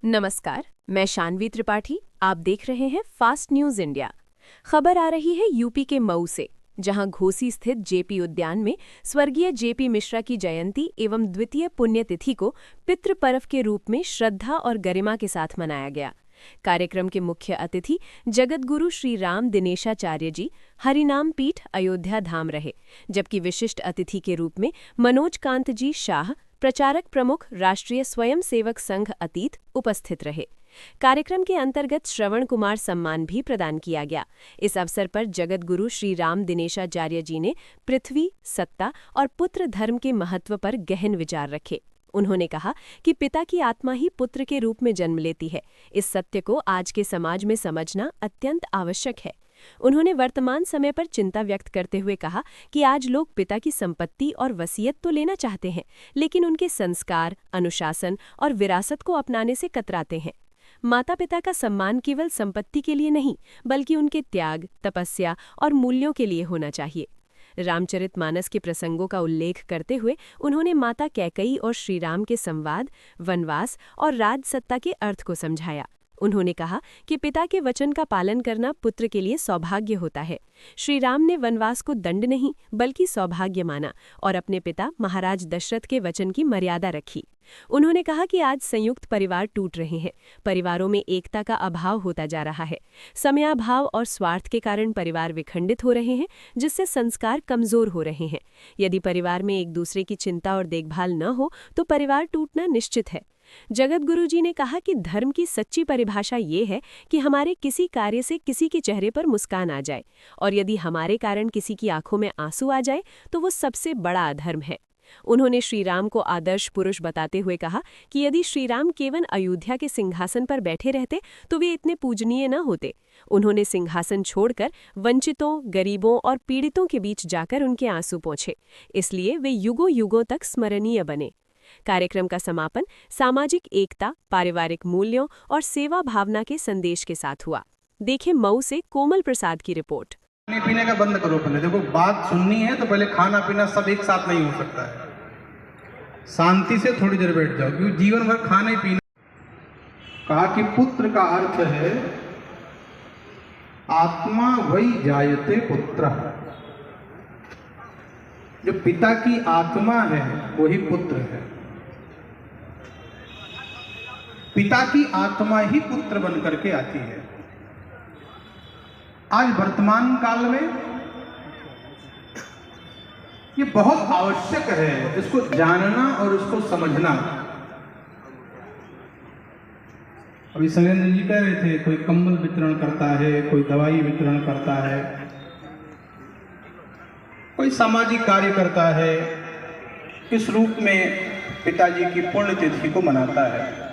नमस्कार, मैं शानवी त्रिपाठी। आप देख रहे हैं फास्ट न्यूज इंडिया। खबर आ रही है यूपी के मऊ से, जहां घोसी स्थित जेपी उद्यान में स्वर्गीय जेपी मिश्रा की जयंती एवं द्वितीय पुण्यतिथि को पितृपर्व के रूप में श्रद्धा और गरिमा के साथ मनाया गया। कार्यक्रम के मुख्य अतिथि जगतगुरु श्री राम दिनेशाचार्य जी हरिनाम पीठ अयोध्या धाम रहे, जबकि विशिष्ट अतिथि के रूप में मनोज कांत जी शाह, प्रचारक प्रमुख राष्ट्रीय स्वयंसेवक संघ अतीत उपस्थित रहे। कार्यक्रम के अंतर्गत श्रवण कुमार सम्मान भी प्रदान किया गया। इस अवसर पर जगतगुरु श्री राम दिनेशाचार्य जी ने पृथ्वी, सत्ता और पुत्र धर्म के महत्व पर गहन विचार रखे। उन्होंने कहा कि पिता की आत्मा ही पुत्र के रूप में जन्म लेती है। इस सत्य को आज के समाज में समझना अत्यंत आवश्यक है। उन्होंने वर्तमान समय पर चिंता व्यक्त करते हुए कहा कि आज लोग पिता की संपत्ति और वसीयत तो लेना चाहते हैं, लेकिन उनके संस्कार, अनुशासन और विरासत को अपनाने से कतराते हैं। माता पिता का सम्मान केवल संपत्ति के लिए नहीं, बल्कि उनके त्याग, तपस्या और मूल्यों के लिए होना चाहिए। रामचरितमानस के प्रसंगों का उल्लेख करते हुए उन्होंने माता कैकेयी और श्रीराम के संवाद, वनवास और राजसत्ता के अर्थ को समझाया। उन्होंने कहा कि पिता के वचन का पालन करना पुत्र के लिए सौभाग्य होता है। श्री राम ने वनवास को दंड नहीं बल्कि सौभाग्य माना और अपने पिता महाराज दशरथ के वचन की मर्यादा रखी। उन्होंने कहा कि आज संयुक्त परिवार टूट रहे हैं, परिवारों में एकता का अभाव होता जा रहा है। समयाभाव और स्वार्थ के कारण परिवार विखंडित हो रहे हैं, जिससे संस्कार कमजोर हो रहे हैं। यदि परिवार में एक दूसरे की चिंता और देखभाल न हो तो परिवार टूटना निश्चित है। जगतगुरु जी ने कहा कि धर्म की सच्ची परिभाषा ये है कि हमारे किसी कार्य से किसी के चेहरे पर मुस्कान आ जाए, और यदि हमारे कारण किसी की आंखों में आंसू आ जाए तो वो सबसे बड़ा अधर्म है। उन्होंने श्रीराम को आदर्श पुरुष बताते हुए कहा कि यदि श्रीराम केवल अयोध्या के सिंहासन पर बैठे रहते तो वे इतने पूजनीय न होते। उन्होंने सिंहासन छोड़कर वंचितों, गरीबों और पीड़ितों के बीच जाकर उनके आंसू पोंछे, इसलिए वे युगों युगों तक स्मरणीय बने। कार्यक्रम का समापन सामाजिक एकता, पारिवारिक मूल्यों और सेवा भावना के संदेश के साथ हुआ। देखें मऊ से कोमल प्रसाद की रिपोर्ट। खाने पीने का बंद करो। पहले देखो, बात सुननी है तो पहले खाना पीना सब एक साथ नहीं हो सकता है। शांति से थोड़ी देर बैठ जाओ, क्योंकि जीवन भर खाने पीने। कहा कि पुत्र का अर्थ है आत्मा वही जायते पुत्र। जो पिता की आत्मा है वही पुत्र है। पिता की आत्मा ही पुत्र बन करके आती है। आज वर्तमान काल में ये बहुत आवश्यक है इसको जानना और उसको समझना। अभी शैलेंद्र जी कह रहे थे, कोई कंबल वितरण करता है, कोई दवाई वितरण करता है, कोई सामाजिक कार्य करता है, किस रूप में पिताजी की पुण्यतिथि को मनाता है।